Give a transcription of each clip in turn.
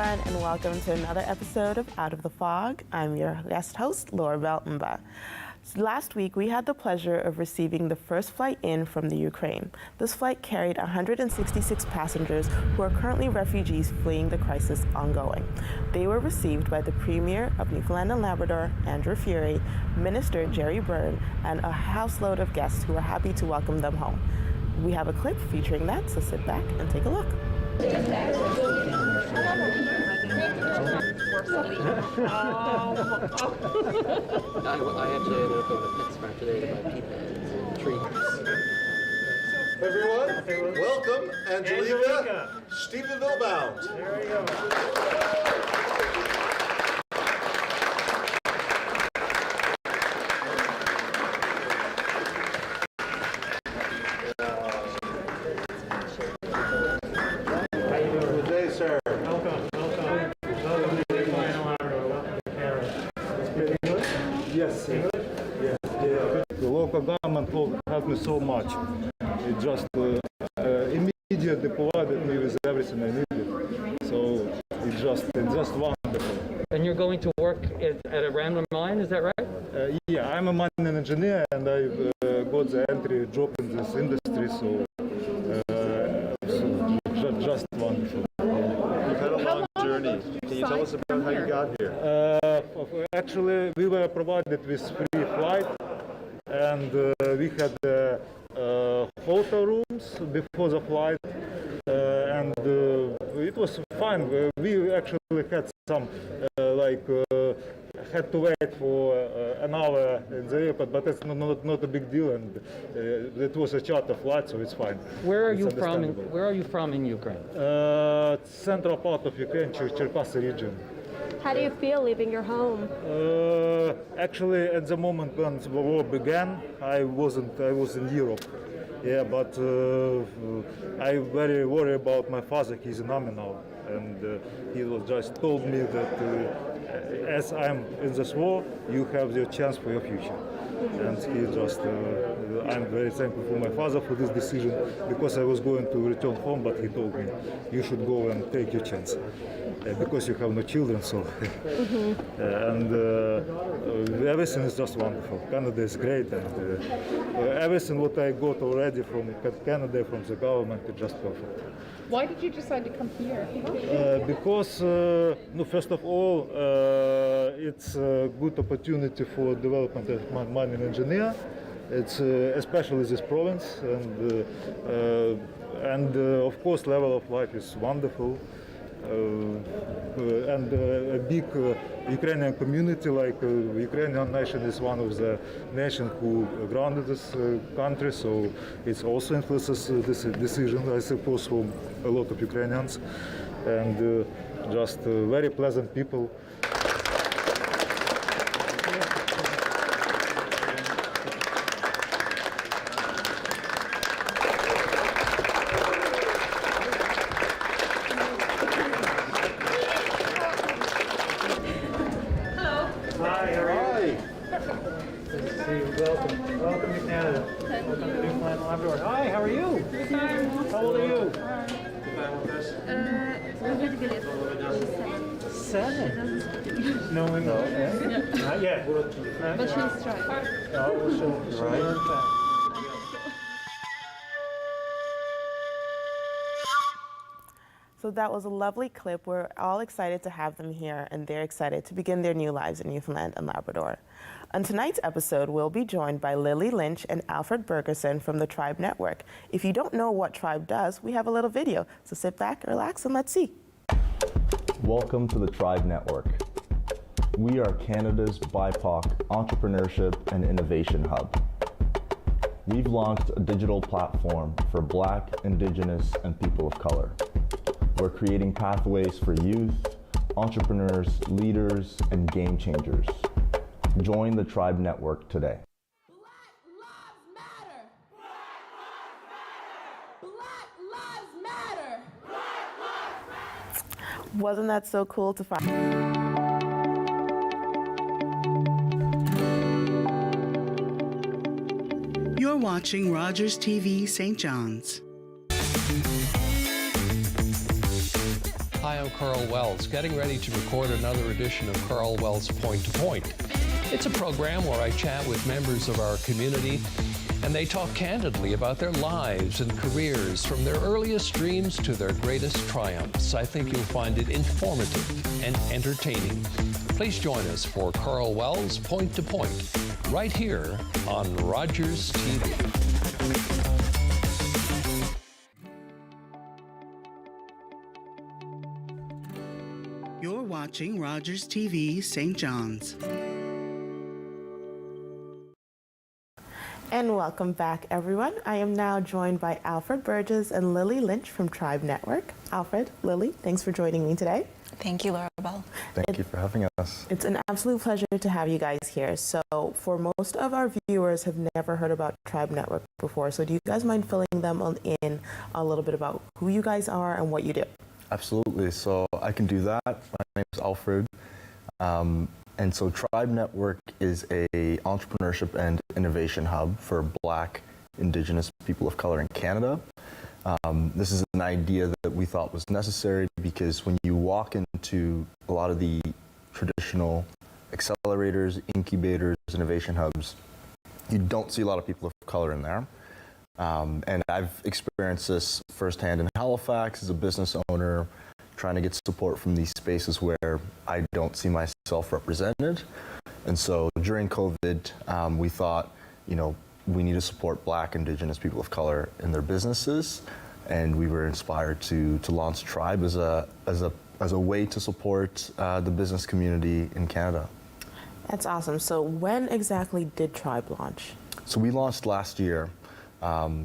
everyone, and welcome to another episode of Out of the Fog. I'm your guest host, Laurabel. Last week, we had the pleasure of receiving the first flight in from the Ukraine. This flight carried 166 passengers who are currently refugees fleeing the crisis ongoing. They were received by the Premier of Newfoundland and Labrador, Andrew Furey, Minister Jerry Byrne, and a houseload of guests who were happy to welcome them home. We have a clip featuring that, so sit back and take a look. I actually ended up going to PetSmart today to buy pea pads and treats. Everyone, welcome Angelica, Stephenville bound. There you go. Yes, yes. The local government helped me so much. It just immediately provided me with everything I needed. So it's just wonderful. And you're going to work at a random mine, is that right? Yeah, I'm a mining engineer and I've got the entry job in this industry, so just wonderful. You've had a long journey. Can you tell us about how you got here? Actually, we were provided with free flight, and we had hotel rooms before the flight, and it was fine. We actually had some had to wait for an hour in the airport, but that's not a big deal, and it was a charter flight, so it's fine. Where are you from? Where are you from in Ukraine? Central part of Ukraine, Cherkasy region. How do you feel leaving your home? Actually, at the moment when the war began, I was in Europe. Yeah, but I very worry about my father. He's in army now, and he was just told me that as I'm in this war, you have your chance for your future. And he just, I'm very thankful for my father for this decision, because I was going to return home, but he told me, you should go and take your chance, because you have no children, so. And everything is just wonderful. Canada is great, and everything what I got already from Canada, from the government, is just perfect. Why did you decide to come here? Because, first of all, it's a good opportunity for development as mining engineer. It's especially this province, and of course, level of life is wonderful. And a big Ukrainian community, like Ukrainian nation is one of the nations who grounded this country, so it also influences this decision, I suppose, from a lot of Ukrainians, and just very pleasant people. Welcome to Canada. Welcome to Newfoundland and Labrador. Hi, how are you? How old are you? Seven. No, no. Not yet. But she's trying. Oh, she'll learn fast. So that was a lovely clip. We're all excited to have them here, and they're excited to begin their new lives in Newfoundland and Labrador. On tonight's episode, we'll be joined by Lynch and Alfred Burgesson from the Tribe Network. If you don't know what Tribe does, we have a little video. So sit back, relax, and let's see. Welcome to the Tribe Network. We are Canada's BIPOC entrepreneurship and innovation hub. We've launched a digital platform for Black, Indigenous, and people of color. We're creating pathways for youth, entrepreneurs, leaders, and game changers. Join the Tribe Network today. Wasn't that so cool to find? You're watching Rogers TV St. John's. Hi, I'm Carl Wells, getting ready to record another edition of Carl Wells Point to Point. It's a program where I chat with members of our community, and they talk candidly about their lives and careers, from their earliest dreams to their greatest triumphs. I think you'll find it informative and entertaining. Please join us for Carl Wells Point to Point, right here on Rogers TV. You're watching Rogers TV St. John's. And welcome back, everyone. I am now joined by Alfred Burgesson and Lily Lynch from Tribe Network. Alfred, Lily, thanks for joining me today. Thank you, Laurabel. Thank you for having us. It's an absolute pleasure to have you guys here. So for most of our viewers have never heard about Tribe Network before, so do you guys mind filling them in a little bit about who you guys are and what you do? Absolutely. So I can do that. My name is Alfred. And so Tribe Network is a entrepreneurship and innovation hub for Black, Indigenous people of color in Canada. This is an idea that we thought was necessary because when you walk into a lot of the traditional accelerators, incubators, innovation hubs, you don't see a lot of people of color in there. And I've experienced this firsthand in Halifax as a business owner, trying to get support from these spaces where I don't see myself represented. And so during COVID, we thought, we need to support Black, Indigenous people of color in their businesses. And we were inspired to launch Tribe as a way to support the business community in Canada. That's awesome. So when exactly did Tribe launch? So we launched last year.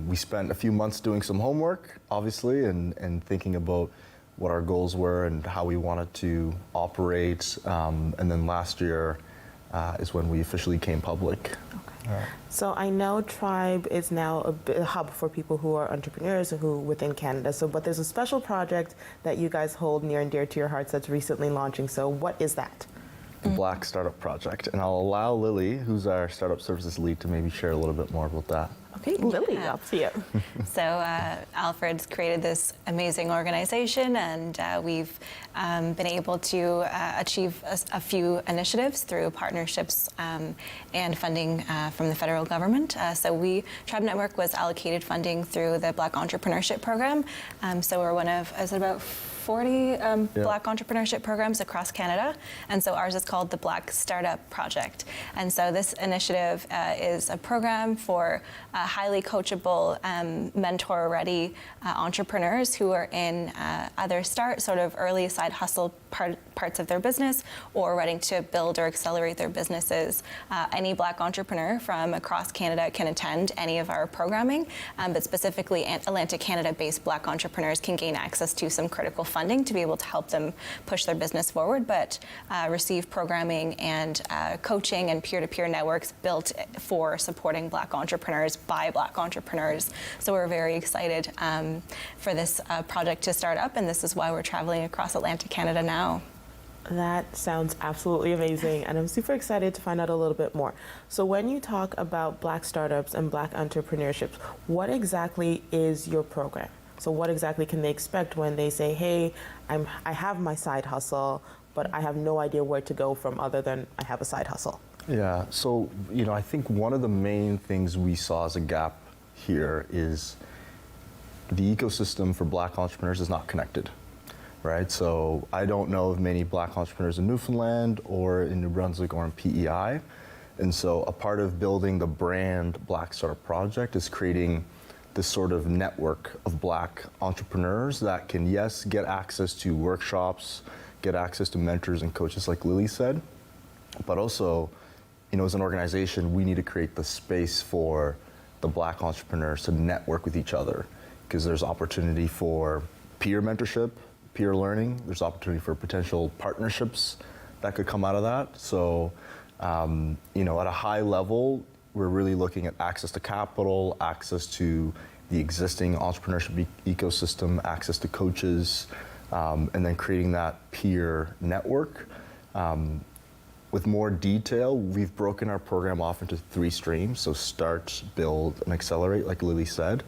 We spent a few months doing some homework, obviously, and thinking about what our goals were and how we wanted to operate. And then last year is when we officially came public. Okay. So I know Tribe is now a hub for people who are entrepreneurs who within Canada. But there's a special project that you guys hold near and dear to your hearts that's recently launching. So what is that? The Black Startup Project. And I'll allow Lily, who's our startup services lead, to maybe share a little bit more about that. Okay, Lily, up to you. So Alfred's created this amazing organization, and we've been able to achieve a few initiatives through partnerships and funding from the federal government. Tribe Network was allocated funding through the Black Entrepreneurship Program. So we're one of, is it about 40 Black entrepreneurship programs across Canada, and so ours is called the Black Startup Project. And so this initiative is a program for highly coachable, mentor-ready entrepreneurs who are in either sort of early side hustle parts of their business or ready to build or accelerate their businesses. Any Black entrepreneur from across Canada can attend any of our programming, but specifically Atlantic Canada-based Black entrepreneurs can gain access to some critical funding to be able to help them push their business forward, but receive programming and coaching and peer-to-peer networks built for supporting Black entrepreneurs by Black entrepreneurs. So we're very excited for this project to start up, and this is why we're traveling across Atlantic Canada now. That sounds absolutely amazing, and I'm super excited to find out a little bit more. So when you talk about Black startups and Black entrepreneurship, what exactly is your program? So what exactly can they expect when they say, hey, I have my side hustle, but I have no idea where to go from other than I have a side hustle? Yeah, so, I think one of the main things we saw as a gap here is the ecosystem for Black entrepreneurs is not connected, right? So I don't know of many Black entrepreneurs in Newfoundland or in New Brunswick or in PEI. And so a part of building the brand Black Startup Project is creating this sort of network of Black entrepreneurs that can, yes, get access to workshops, get access to mentors and coaches like Lily said, but also, as an organization, we need to create the space for the Black entrepreneurs to network with each other, because there's opportunity for peer mentorship, peer learning, there's opportunity for potential partnerships that could come out of that. So, at a high level, we're really looking at access to capital, access to the existing entrepreneurship ecosystem, access to coaches, and then creating that peer network. With more detail, we've broken our program off into 3 streams. So start, build, and accelerate, like Lily said.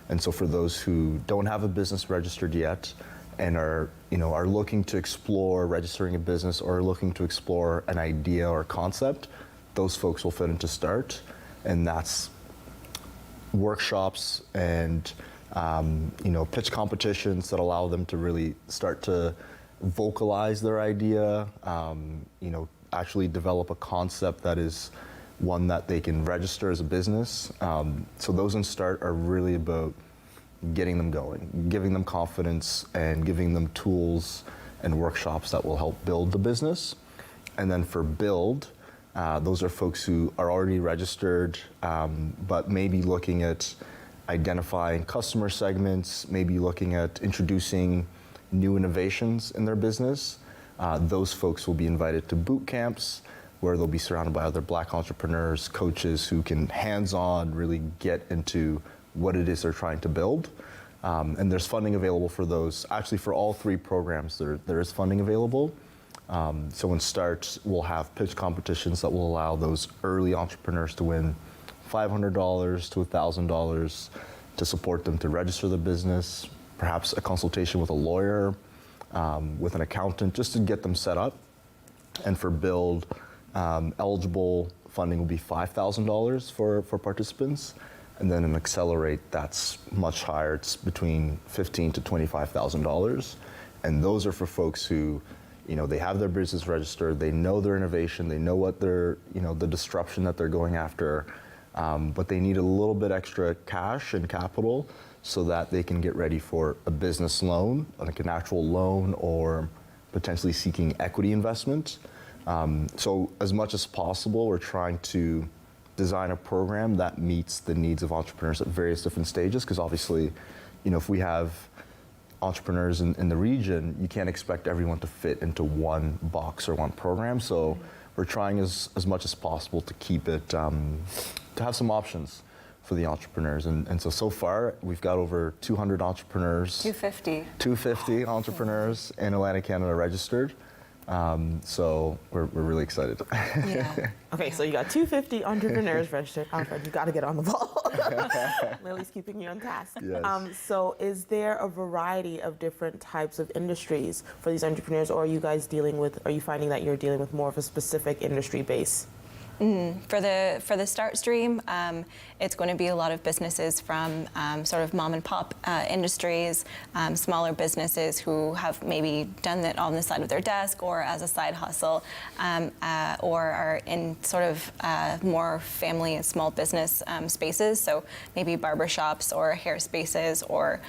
And so for those who don't have a business registered yet and are looking to explore registering a business or looking to explore an idea or concept, those folks will fit into START, and that's workshops and pitch competitions that allow them to really start to vocalize their idea, actually develop a concept that is one that they can register as a business. So those in START are really about getting them going, giving them confidence and giving them tools and workshops that will help build the business. And then for Build, those are folks who are already registered, but maybe looking at identifying customer segments, maybe looking at introducing new innovations in their business. Those folks will be invited to boot camps where they'll be surrounded by other Black entrepreneurs, coaches who can hands-on really get into what it is they're trying to build. And there's funding available for those. Actually, for all 3 programs, there is funding available. So in START, we'll have pitch competitions that will allow those early entrepreneurs to win $500 to $1,000 to support them to register the business, perhaps a consultation with a lawyer, with an accountant, just to get them set up. And for Build, eligible funding will be $5,000 for participants. And then in Accelerate, that's much higher. It's between $15,000 to $25,000. And those are for folks who, they have their business registered, they know their innovation, they know what their, the disruption that they're going after, but they need a little bit extra cash and capital so that they can get ready for a business loan, like an actual loan, or potentially seeking equity investment. So as much as possible, we're trying to design a program that meets the needs of entrepreneurs at various different stages, because obviously, if we have entrepreneurs in the region, you can't expect everyone to fit into one box or one program. So we're trying as much as possible to keep it, to have some options for the entrepreneurs. And so far, we've got over 200 entrepreneurs. 250 entrepreneurs in Atlantic Canada registered. So we're really excited. Yeah. Okay, so you got 250 entrepreneurs registered. Alfred, you got to get on the ball. Lily's keeping you on task. Yes. So is there a variety of different types of industries for these entrepreneurs, or are you finding that you're dealing with more of a specific industry base? For the START stream, it's going to be a lot of businesses from sort of mom and pop industries, smaller businesses who have maybe done it on the side of their desk or as a side hustle, or are in sort of more family and small business spaces. So maybe barbershops or hair spaces or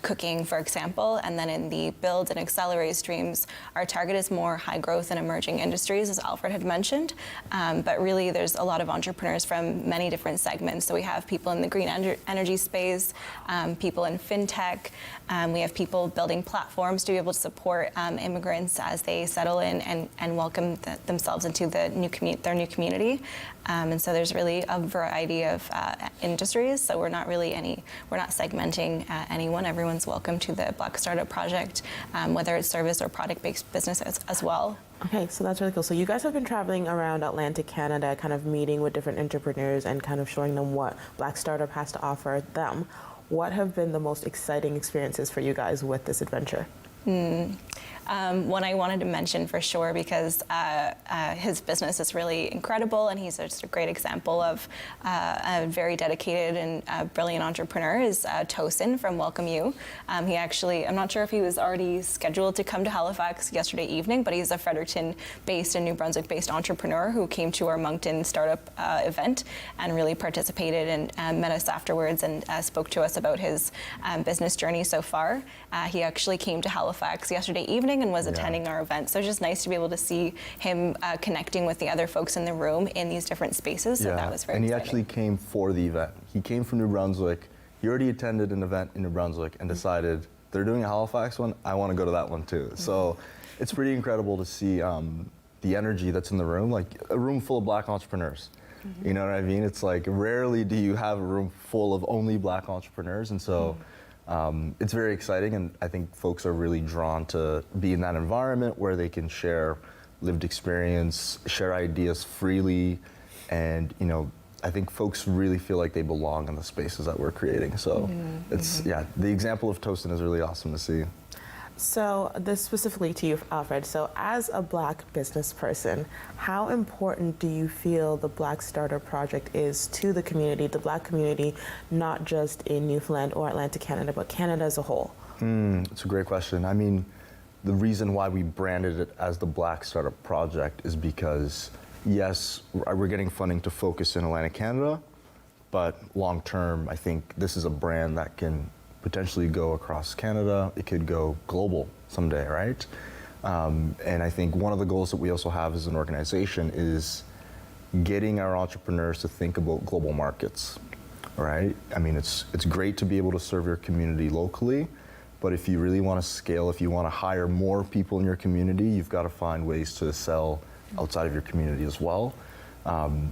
cooking, for example. And then in the Build and Accelerate streams, our target is more high growth and emerging industries, as Alfred had mentioned. But really, there's a lot of entrepreneurs from many different segments. So we have people in the green energy space, people in fintech. We have people building platforms to be able to support immigrants as they settle in and welcome themselves into their new community. And so there's really a variety of industries. So we're not segmenting anyone. Everyone's welcome to the Black Startup Project, whether it's service or product-based businesses as well. Okay, so that's really cool. So you guys have been traveling around Atlantic Canada, kind of meeting with different entrepreneurs and kind of showing them what Black Startup has to offer them. What have been the most exciting experiences for you guys with this adventure? One I wanted to mention for sure, because his business is really incredible and he's just a great example of a very dedicated and brilliant entrepreneur, is Tosin from Welcome You. He actually, I'm not sure if he was already scheduled to come to Halifax yesterday evening, but he's a Fredericton-based and New Brunswick-based entrepreneur who came to our Moncton startup event and really participated and met us afterwards and spoke to us about his business journey so far. He actually came to Halifax yesterday evening and was attending our event. So it's just nice to be able to see him connecting with the other folks in the room in these different spaces. So that was very exciting. And he actually came for the event. He came from New Brunswick. He already attended an event in New Brunswick and decided, they're doing a Halifax one, I want to go to that one too. So it's pretty incredible to see the energy that's in the room, like a room full of Black entrepreneurs. You know what I mean? It's like rarely do you have a room full of only Black entrepreneurs. And so it's very exciting, and I think folks are really drawn to be in that environment where they can share lived experience, share ideas freely, and I think folks really feel like they belong in the spaces that we're creating. So the example of Tosin is really awesome to see. So this specifically to you, Alfred. So as a Black business person, how important do you feel the Black Starter Project is to the community, the Black community, not just in Newfoundland or Atlantic Canada, but Canada as a whole? It's a great question. I mean, the reason why we branded it as the Black Startup Project is because, yes, we're getting funding to focus in Atlantic Canada, but long term, I think this is a brand that can potentially go across Canada. It could go global someday, right? And I think one of the goals that we also have as an organization is getting our entrepreneurs to think about global markets, right? I mean, it's great to be able to serve your community locally, but if you really want to scale, if you want to hire more people in your community, you've got to find ways to sell outside of your community as well.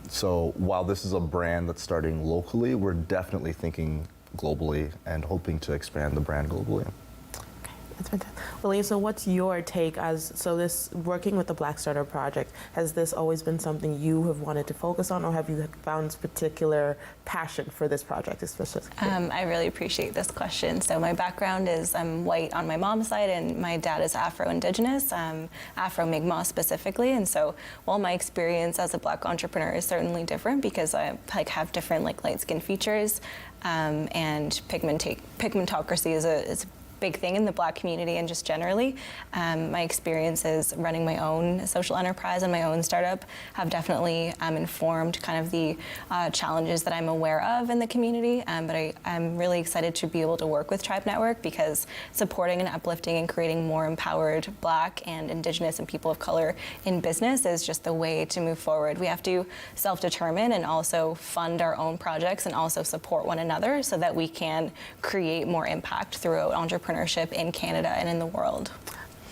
So while this is a brand that's starting locally, we're definitely thinking globally and hoping to expand the brand globally. That's fantastic. Well, so what's your take this working with the Black Starter Project, has this always been something you have wanted to focus on, or have you found this particular passion for this project especially? I really appreciate this question. So my background is I'm white on my mom's side, and my dad is Afro-Indigenous, Afro-Mi'kmaq specifically. And so while my experience as a Black entrepreneur is certainly different because I have different light skin features, and pigmentocracy is a big thing in the Black community and just generally. My experiences running my own social enterprise and my own startup have definitely informed kind of the challenges that I'm aware of in the community. But I'm really excited to be able to work with Tribe Network because supporting and uplifting and creating more empowered Black and Indigenous and people of color in business is just the way to move forward. We have to self-determine and also fund our own projects and also support one another so that we can create more impact throughout entrepreneurship in Canada and in the world.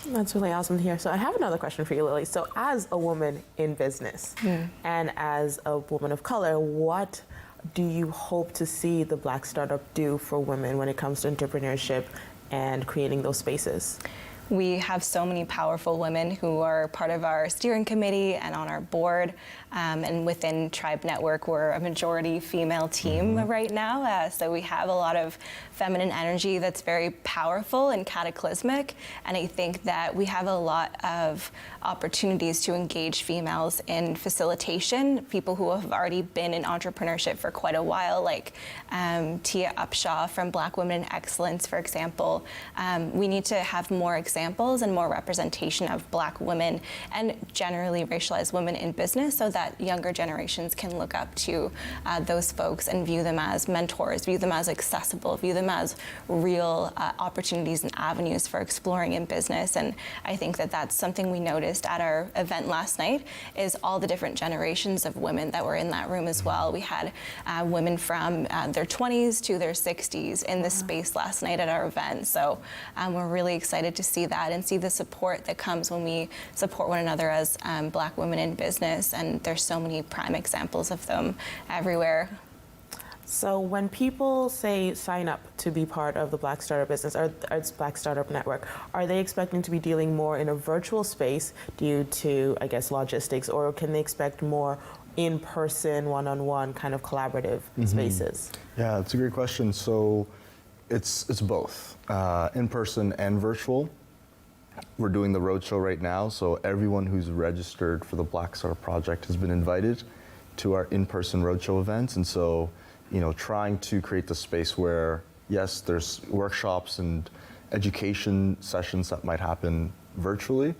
That's really awesome to hear. So I have another question for you, Lily. So as a woman in business and as a woman of color, what do you hope to see the Black Startup do for women when it comes to entrepreneurship and creating those spaces? We have so many powerful women who are part of our steering committee and on our board. And within Tribe Network, we're a majority female team right now. So we have a lot of feminine energy that's very powerful and cataclysmic. And I think that we have a lot of opportunities to engage females in facilitation, people who have already been in entrepreneurship for quite a while, like Tia Upshaw from Black Women in Excellence, for example. We need to have more examples and more representation of Black women and generally racialized women in business so that younger generations can look up to those folks and view them as mentors, view them as accessible, view them as real opportunities and avenues for exploring in business. And I think that that's something we noticed at our event last night is all the different generations of women that were in that room as well. We had women from their 20s to their 60s in this space last night at our event. So we're really excited to see that and see the support that comes when we support one another as Black women in business. And there's so many prime examples of them everywhere. So when people say sign up to be part of the Black Startup business or Black Startup Network, are they expecting to be dealing more in a virtual space due to, I guess, logistics, or can they expect more in-person, one-on-one kind of collaborative spaces? Yeah, that's a great question. So it's both, in-person and virtual. We're doing the roadshow right now, so everyone who's registered for the Black Startup Project has been invited to our in-person roadshow events. And so, trying to create the space where, yes, there's workshops and education sessions that might happen virtually,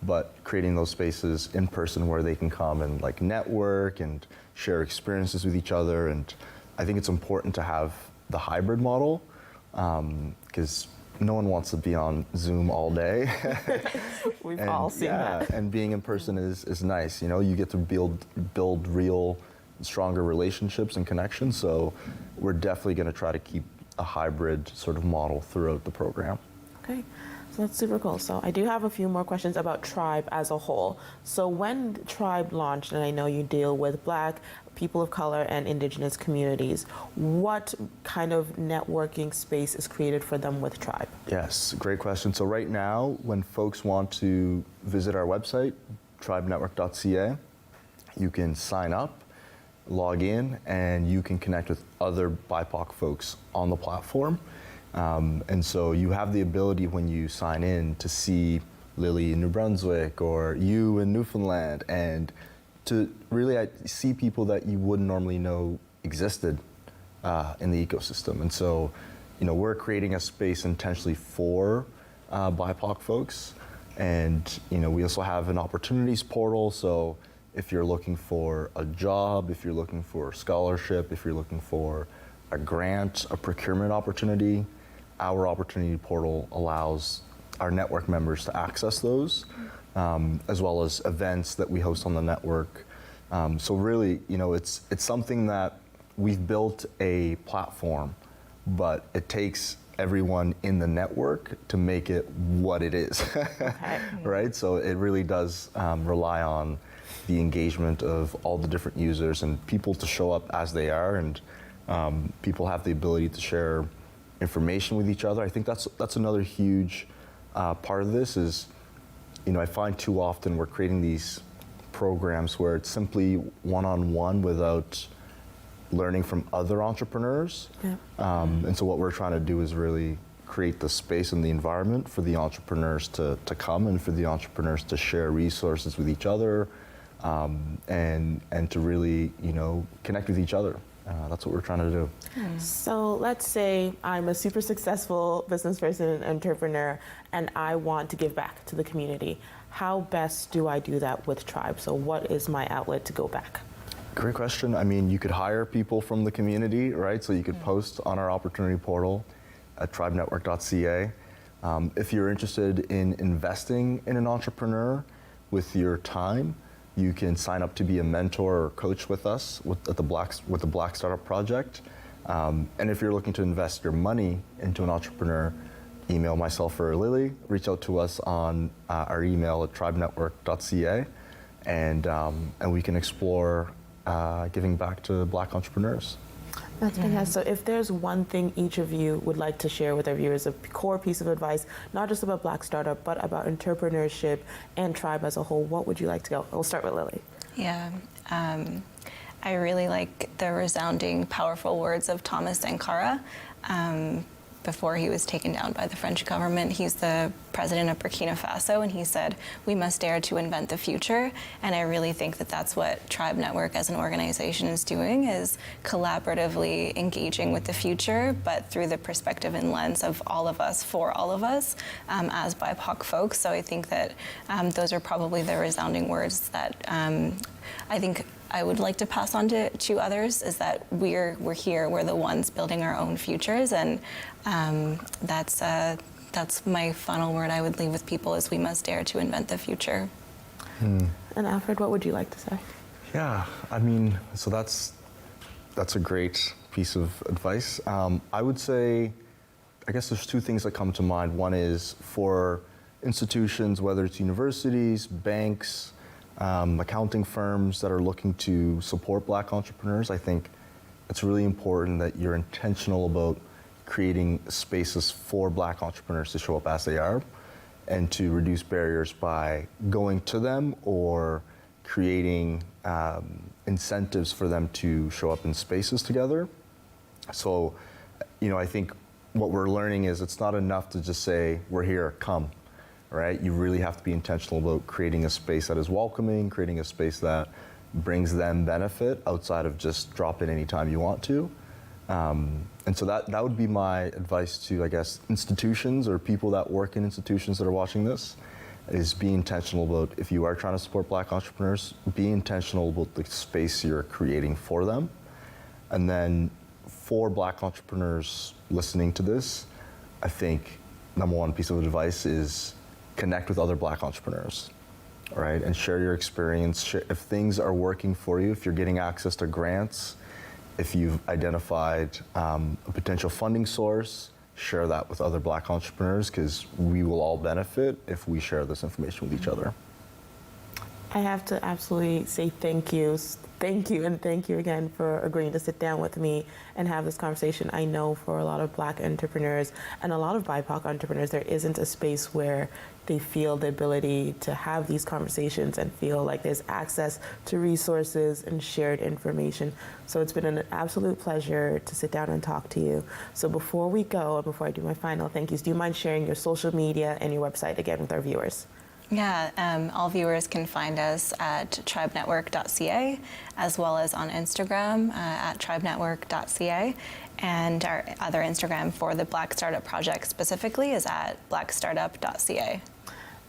but creating those spaces in person where they can come and network and share experiences with each other. And I think it's important to have the hybrid model because no one wants to be on Zoom all day. We've all seen that. And being in person is nice. You get to build real, stronger relationships and connections. So we're definitely going to try to keep a hybrid sort of model throughout the program. Okay, so that's super cool. So I do have a few more questions about Tribe as a whole. So when Tribe launched, and I know you deal with Black, people of color, and Indigenous communities, what kind of networking space is created for them with Tribe? Yes, great question. So right now, when folks want to visit our website, tribenetwork.ca, you can sign up, log in, and you can connect with other BIPOC folks on the platform. And so you have the ability when you sign in to see Lily in New Brunswick or you in Newfoundland, and to really see people that you wouldn't normally know existed in the ecosystem. And so, we're creating a space intentionally for BIPOC folks. And, we also have an opportunities portal. So if you're looking for a job, if you're looking for scholarship, if you're looking for a grant, a procurement opportunity, our opportunity portal allows our network members to access those, as well as events that we host on the network. So really, it's something that we've built a platform, but it takes everyone in the network to make it what it is, right? So it really does rely on the engagement of all the different users and people to show up as they are, and people have the ability to share information with each other. I think that's another huge part of this is, I find too often we're creating these programs where it's simply one-on-one without learning from other entrepreneurs. Yeah. And so what we're trying to do is really create the space and the environment for the entrepreneurs to come and for the entrepreneurs to share resources with each other, and to really, connect with each other. That's what we're trying to do. So let's say I'm a super successful business person and entrepreneur, and I want to give back to the community. How best do I do that with Tribe? So what is my outlet to go back? Great question. I mean, you could hire people from the community, right? So you could post on our opportunity portal at tribenetwork.ca. If you're interested in investing in an entrepreneur with your time, you can sign up to be a mentor or coach with us with the Black Startup Project. And if you're looking to invest your money into an entrepreneur, email myself or Lily. Reach out to us on our email at tribenetwork.ca, and we can explore giving back to Black entrepreneurs. That's fantastic. So if there's one thing each of you would like to share with our viewers, a core piece of advice, not just about Black Startup, but about entrepreneurship and Tribe as a whole, what would you like to go? We'll start with Lily. Yeah. I really like the resounding, powerful words of Thomas Sankara. Before he was taken down by the French government, he's the president of Burkina Faso, and he said, "We must dare to invent the future." And I really think that that's what Tribe Network as an organization is doing, is collaboratively engaging with the future, but through the perspective and lens of all of us, for all of us, as BIPOC folks. So I think that those are probably the resounding words that I think I would like to pass on to others, is that we're here, we're the ones building our own futures, and that's my final word I would leave with people, is we must dare to invent the future. And Alfred, what would you like to say? Yeah, I mean, so that's a great piece of advice. I would say, I guess there's two things that come to mind. One is for institutions, whether it's universities, banks, accounting firms that are looking to support Black entrepreneurs, I think it's really important that you're intentional about creating spaces for Black entrepreneurs to show up as they are, and to reduce barriers by going to them or creating incentives for them to show up in spaces together. So, I think what we're learning is it's not enough to just say, we're here, come. Right? You really have to be intentional about creating a space that is welcoming, creating a space that brings them benefit outside of just drop in anytime you want to. And so that would be my advice to, I guess, institutions or people that work in institutions that are watching this, is be intentional about, if you are trying to support Black entrepreneurs, be intentional about the space you're creating for them. And then for Black entrepreneurs listening to this, I think number one piece of advice is connect with other Black entrepreneurs, right? And share your experience. If things are working for you, if you're getting access to grants, if you've identified a potential funding source, share that with other Black entrepreneurs, because we will all benefit if we share this information with each other. I have to absolutely say thank you Thank you, and thank you again for agreeing to sit down with me and have this conversation. I know for a lot of Black entrepreneurs and a lot of BIPOC entrepreneurs, there isn't a space where they feel the ability to have these conversations and feel like there's access to resources and shared information. So it's been an absolute pleasure to sit down and talk to you. So before we go, and before I do my final thank yous, do you mind sharing your social media and your website again with our viewers? Yeah, all viewers can find us at tribenetwork.ca, as well as on Instagram at tribenetwork.ca. And our other Instagram for the Black Startup Project specifically is at blackstartup.ca.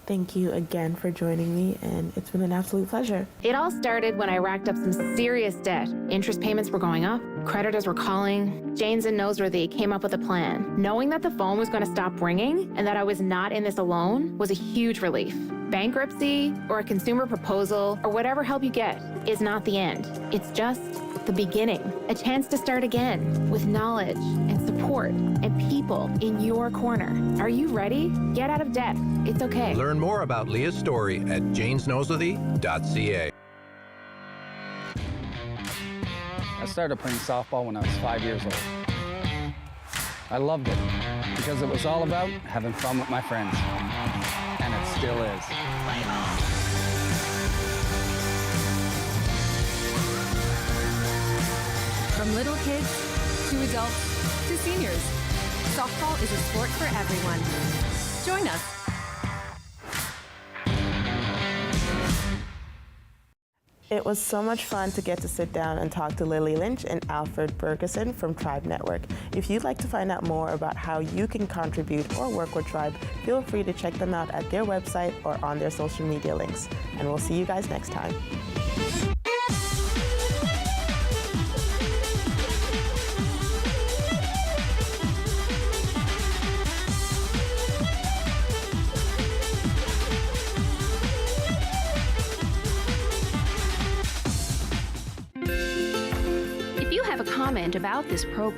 Thank you again for joining me, and it's been an absolute pleasure. It all started when I racked up some serious debt. Interest payments were going up, creditors were calling. Janes and Noseworthy came up with a plan. Knowing that the phone was going to stop ringing and that I was not in this alone was a huge relief. Bankruptcy or a consumer proposal or whatever help you get is not the end. It's just the beginning. A chance to start again with knowledge and support and people in your corner. Are you ready? Get out of debt. It's okay. Learn more about Leah's story at janesnoseworthy.ca. I started playing softball when I was 5 years old. I loved it because it was all about having fun with my friends. And it still is. From little kids to adults to seniors, softball is a sport for everyone. Join us. It was so much fun to get to sit down and talk to Lily Lynch and Alfred Burgesson from Tribe Network. If you'd like to find out more about how you can contribute or work with Tribe, feel free to check them out at their website or on their social media links. And we'll see you guys next time. Comment about this program.